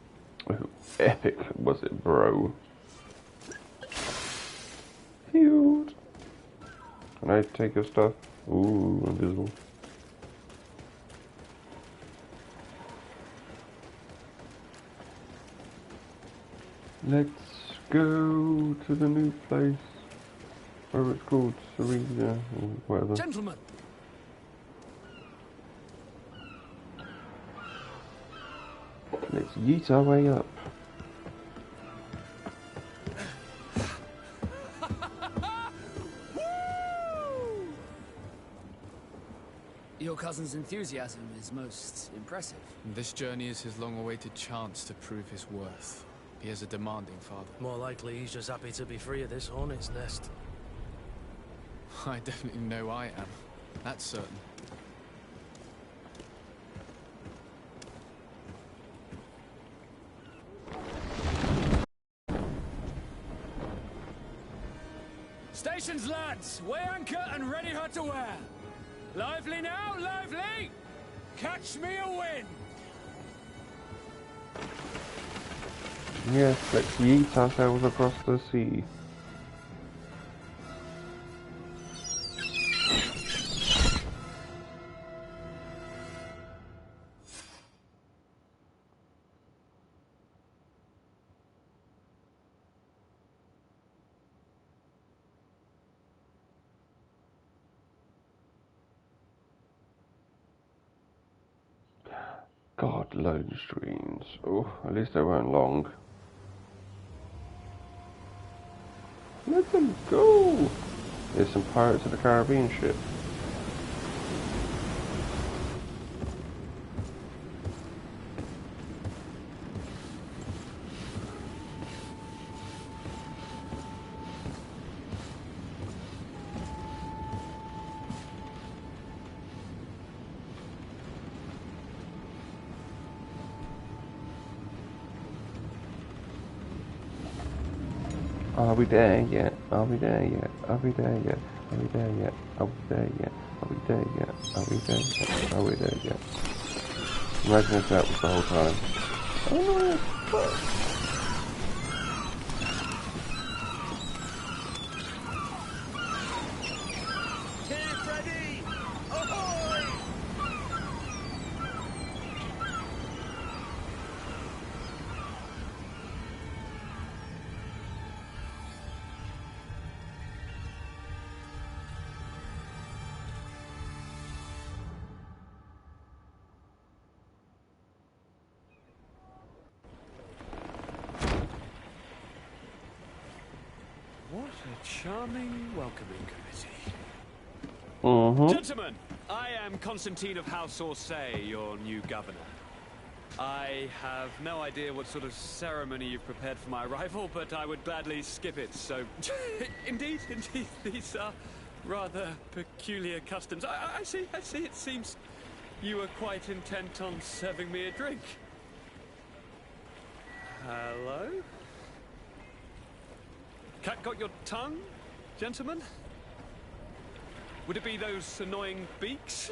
Oh, epic was it, bro? Healed. Can I take your stuff? Ooh, invisible. Let's go to the new place. Whatever it's called, Serena, or whatever. Gentlemen, Let's yeet our way up. Your cousin's enthusiasm is most impressive. This journey is his long-awaited chance to prove his worth. He is a demanding father. more likely he's just happy to be free of this hornet's nest. I definitely know I am. That's certain. Stations, lads! Weigh anchor and ready her to wear. Lively now, lively! Catch me a wind! Yes, let's yeet ourselves across the sea. God, load screens. Oh, at least they weren't long. Let them go! There's some Pirates of the Caribbean ship. Are we there yet? Are we there yet? Are we there yet? Are we there yet? Are we there yet? Are we there yet? Are we there yet? Are we there yet? Imagine if that was the whole time. Oh no! Fuck. charming welcoming committee. Mm-hmm. Gentlemen, I am Constantine of House Orsay, your new governor. I have no idea what sort of ceremony you've prepared for my arrival, but I would gladly skip it, so... indeed, these are rather peculiar customs. I see, it seems you were quite intent on serving me a drink. Hello? Cat got your tongue, gentlemen? Would it be those annoying beaks?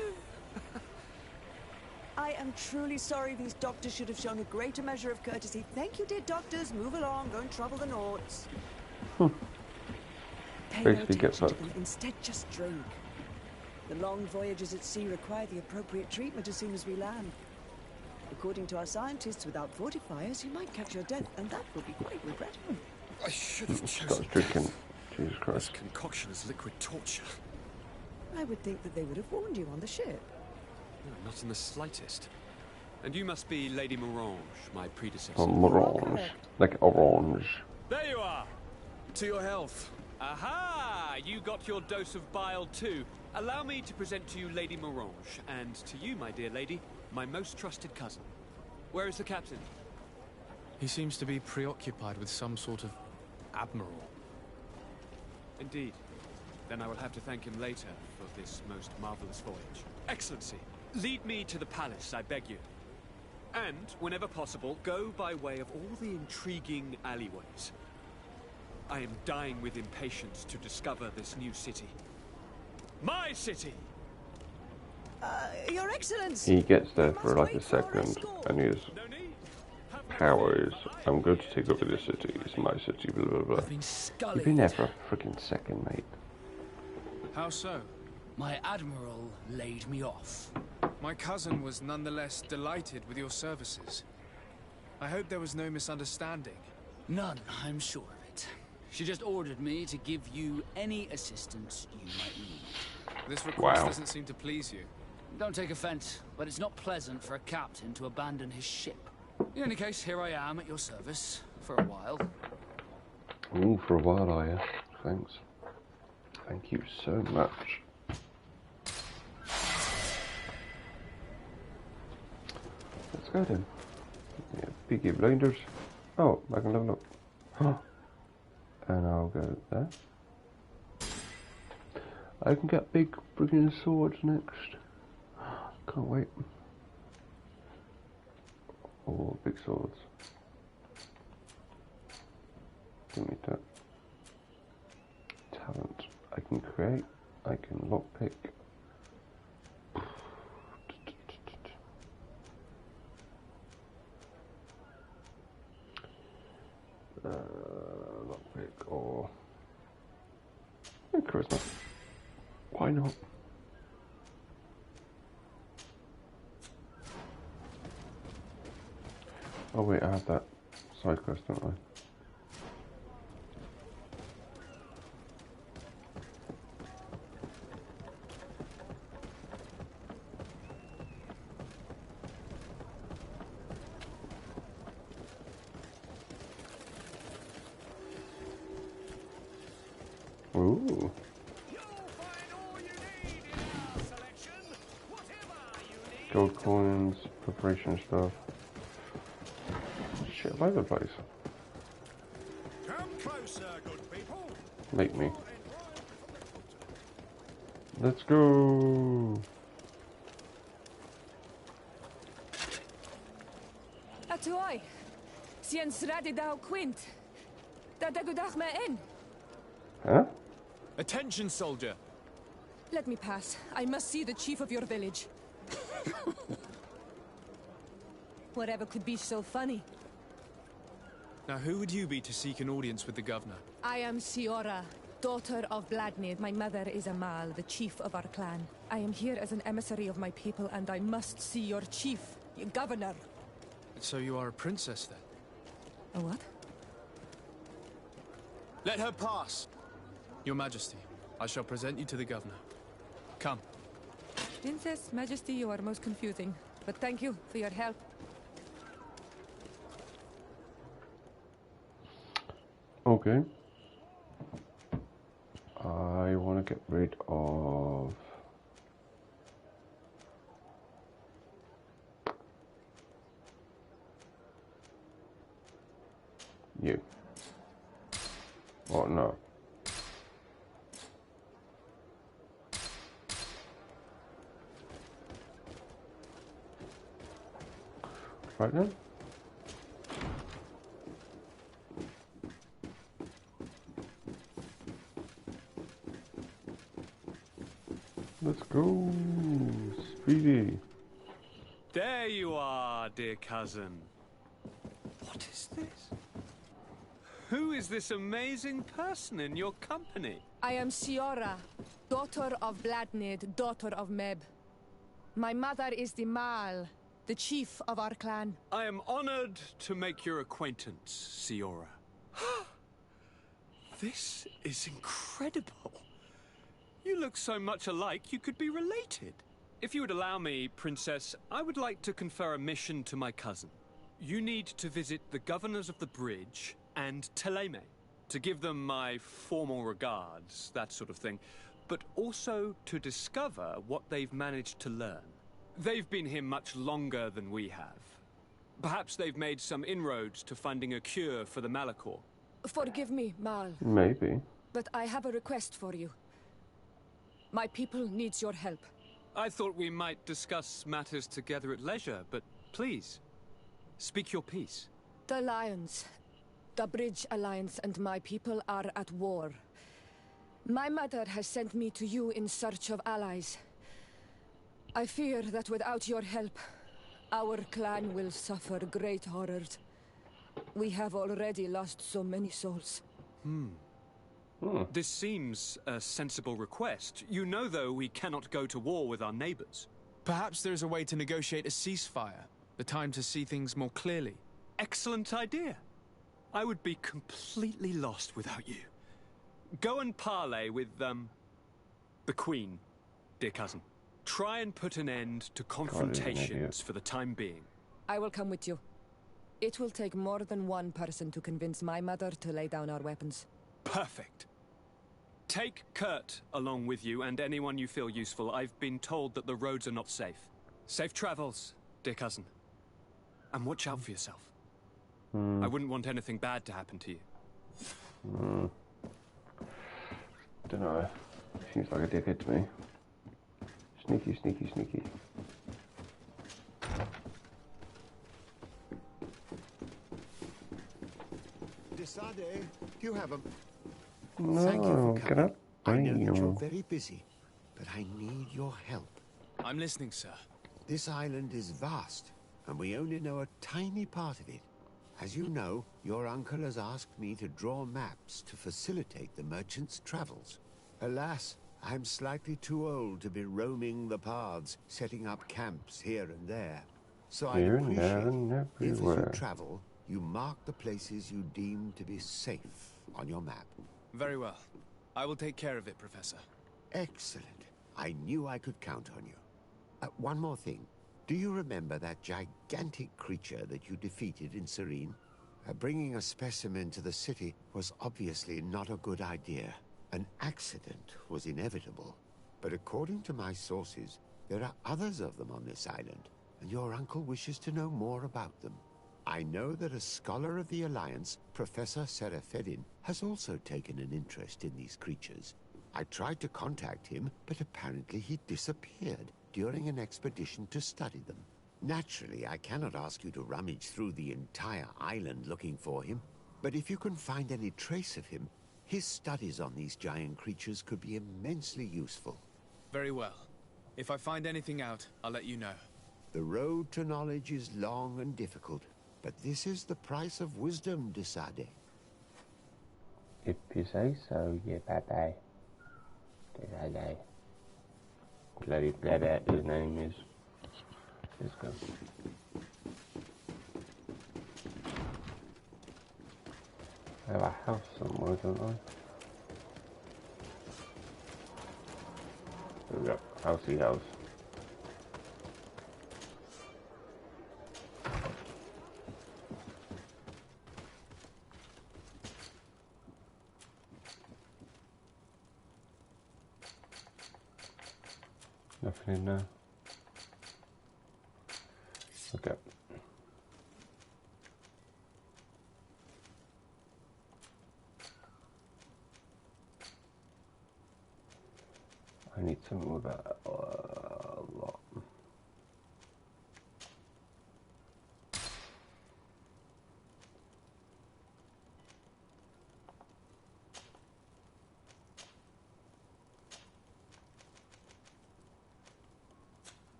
I am truly sorry. These doctors should have shown a greater measure of courtesy. Thank you, dear doctors. Move along. Don't trouble the Nords. Pay no Basically get attention to fucked. them. Instead, just drink. The long voyages at sea require the appropriate treatment as soon as we land. According to our scientists, without fortifiers, you might catch your death, and that would be quite regrettable. I should have chosen Starts drinking. Jesus This Christ. concoction is liquid torture. I would think that they would have warned you on the ship. No, not in the slightest. And you must be Lady Morange, my predecessor. Orange. Like orange. There you are! To your health. Aha! You got your dose of bile too. Allow me to present to you Lady Morange, and to you, my dear lady, my most trusted cousin. Where is the captain? He seems to be preoccupied with some sort of admiral. Indeed. Then I will have to thank him later for this most marvelous voyage. Excellency, lead me to the palace, I beg you. And, whenever possible, go by way of all the intriguing alleyways. I am dying with impatience to discover this new city. My city! Your Excellency! He gets there for like a second and his power is, I'm going to take over this city, it's my city, blah blah blah. You've been there for a freaking second, mate. How so? My admiral laid me off. My cousin was nonetheless delighted with your services. I hope there was no misunderstanding. None, I'm sure of it. She just ordered me to give you any assistance you might need. This request Wow. doesn't seem to please you. Don't take offense, but it's not pleasant for a captain to abandon his ship. In any case, here I am at your service for a while. Ooh, for a while, are you? Thanks. Thank you so much. Let's go then. Yeah, Peaky Blinders. Oh, I can level up. And I'll go there. I can get big friggin' swords next. Can't wait. Oh, big swords. Don't need that. Talent. I can create. I can lockpick. Lockpick or charisma. Why not? Oh wait, I have that side quest, don't I? Ooh. Gold coins, preparation stuff. Shit all over the place. Come closer, good people. Make me. Let's go. Atuai. Sien sradi dau quint. Da dagudach me in. Huh? Attention, soldier! Let me pass. I must see the chief of your village. Whatever could be so funny. Now, who would you be to seek an audience with the governor? I am Siora, daughter of Vladimir. My mother is Amal, the chief of our clan. I am here as an emissary of my people, and I must see your chief, your governor. So you are a princess, then? A what? Let her pass! Your Majesty, I shall present you to the governor. Come. Princess, Majesty, you are most confusing. But thank you for your help. Okay. to get rid of... you. Or no. Right then. Let's go, Speedy. There you are, dear cousin. What is this? Who is this amazing person in your company? I am Siora, daughter of Bladnid, daughter of Meb. My mother is the Mal, the chief of our clan. I am honored to make your acquaintance, Siora. This is incredible. You look so much alike you could be related. If you would allow me, Princess, I would like to confer a mission to my cousin. You need to visit the governors of the bridge and Teleme to give them my formal regards, that sort of thing, but also to discover what they've managed to learn. They've been here much longer than we have. Perhaps they've made some inroads to finding a cure for the Malachor. Forgive me, Mal. Maybe. But I have a request for you. My people needs your help. I thought we might discuss matters together at leisure, but please, speak your piece. The Alliance, the Bridge Alliance and my people are at war. My mother has sent me to you in search of allies. I fear that without your help, our clan will suffer great horrors. We have already lost so many souls. This seems a sensible request. You know, though, we cannot go to war with our neighbors. Perhaps there's a way to negotiate a ceasefire. The time to see things more clearly. Excellent idea. I would be completely lost without you. Go and parley with, the Queen, dear cousin. Try and put an end to confrontations for the time being. I will come with you. It will take more than one person to convince my mother to lay down our weapons. Perfect. Take Kurt along with you and anyone you feel useful. I've been told that the roads are not safe. Safe travels, dear cousin. And watch out for yourself. I wouldn't want anything bad to happen to you. Don't know. Seems like a dickhead to me. Sneaky, sneaky, sneaky. Desade, you have a... No, Thank you for get up. I know that you're Bam. very busy, but I need your help. I'm listening, sir. This island is vast, and we only know a tiny part of it. As you know, your uncle has asked me to draw maps to facilitate the merchant's travels. Alas, I'm slightly too old to be roaming the paths, setting up camps here and there. So I Here and appreciate there and if as you everywhere. travel, you mark the places you deem to be safe on your map. Very well. I will take care of it, Professor. Excellent. I knew I could count on you. One more thing. Do you remember that gigantic creature that you defeated in Serene? Bringing a specimen to the city was obviously not a good idea. An accident was inevitable. But according to my sources, there are others of them on this island, and your uncle wishes to know more about them. I know that a scholar of the Alliance, Professor Serafedin, has also taken an interest in these creatures. I tried to contact him, but apparently he disappeared during an expedition to study them. Naturally, I cannot ask you to rummage through the entire island looking for him, but if you can find any trace of him, his studies on these giant creatures could be immensely useful. Very well. If I find anything out, I'll let you know. The road to knowledge is long and difficult, but this is the price of wisdom, Desade. If you say so, yeah, bye-bye. Desade. Bloody Blabbat, his name is. Let's go. I have a house somewhere, don't I? There we go. Housey house. Nothing in there. Okay. I need something with a lot.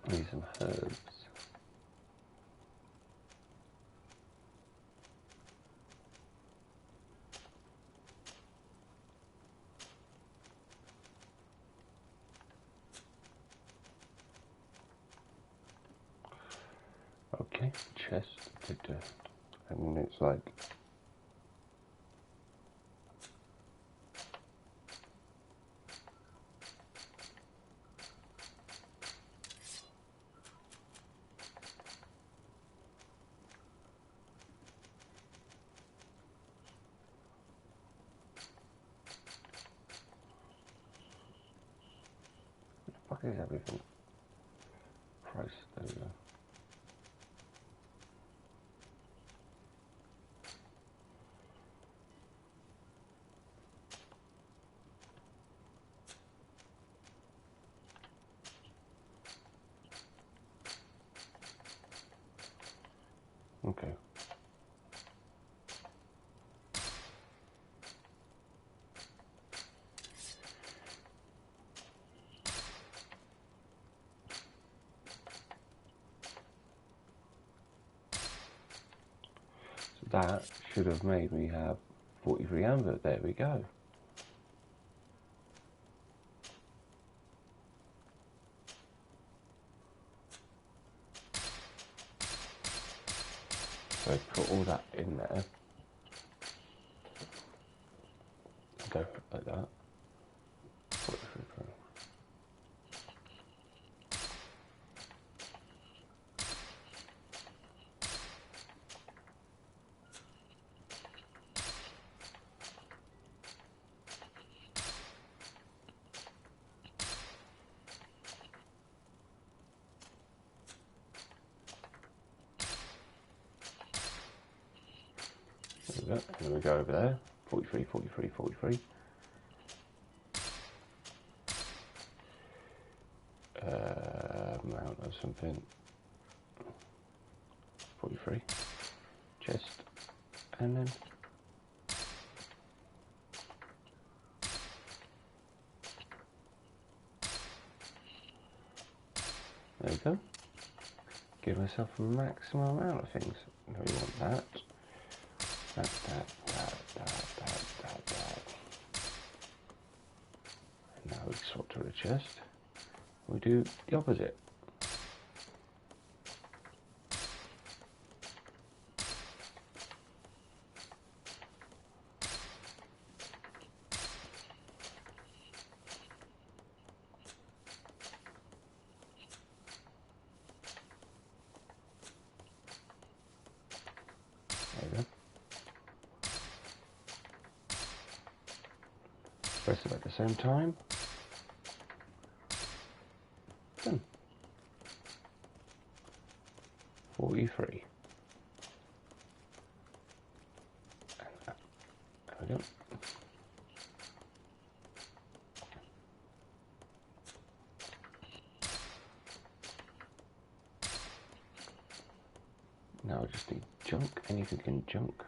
Need some herbs. Okay, chest. And it's like what the fuck is everything? Price, there we go. Okay. So that should have made me have 43 amber. There we go. So I put all that in there. Go like that. 43. There we go. And then we go over there. 43, 43, 43. Amount of something. 43. Chest. And then there we go. Give myself a maximum amount of things. No, we want that. That. And now we swap to the chest. We do the opposite. There we go. Press it at the same time. Done. 43. There we go. Now I just need junk. Anything in junk.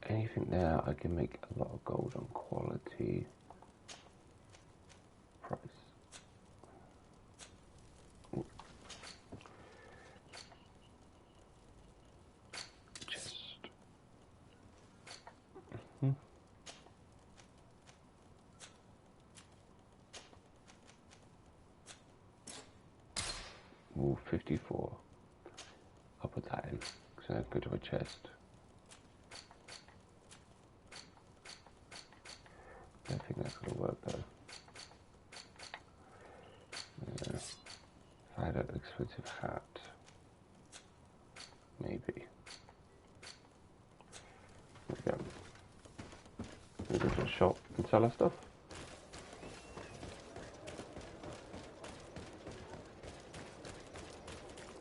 Anything there, I can make a lot of gold on quality. Price. Ooh. Chest. Ooh, 54. I'll put that in, because I go to a chest. I don't think that's going to work though. Yeah. If I had an expensive hat, maybe. There we go. We go to a shop and sell our stuff.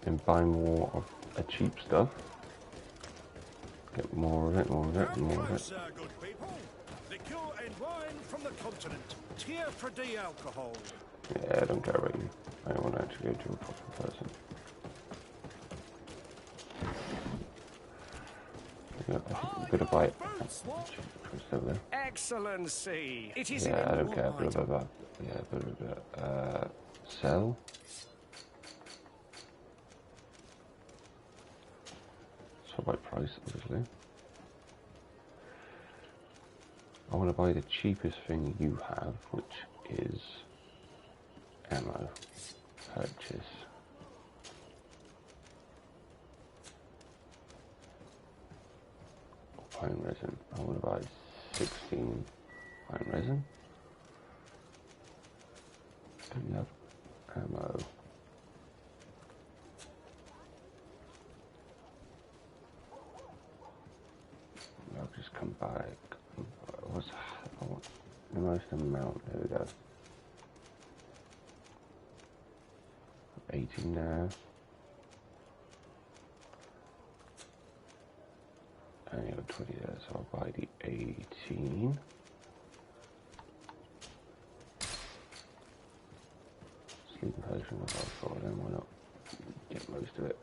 And buy more of a cheap stuff. Get more of it, more of it, more of it. Good people. Liqueur and wine from the continent. Tier for de-alcohol. Yeah, I don't care about you. I want to actually go to a proper person. Yeah, I think I'm gonna buy it. Over there. Excellency! It is yeah, I don't care. Blah, blah, blah. Yeah, blah, blah, blah. Sell. So by price, obviously. I want to buy the cheapest thing you have, which is ammo. Purchase. Pine resin. I want to buy 16 pine resin. Do you have ammo? I'll just come back. I want the most amount. There we go. 18 now. And you got 20 there, so I'll buy the 18. Sleeping potion, I'll buy 4 of them, why not? Get most of it.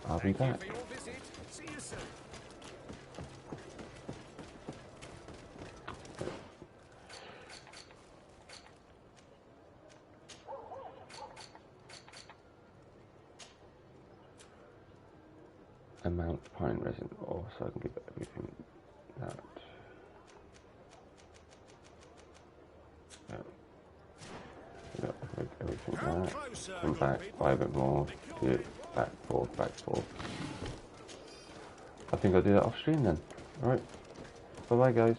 I'll be back. See you soon. Amount pine resin, or so I can give everything that. Yeah, make everything that. Come back, buy a bit more, do it back, forth, back, forth. I think I'll do that off stream then. Alright, bye bye guys.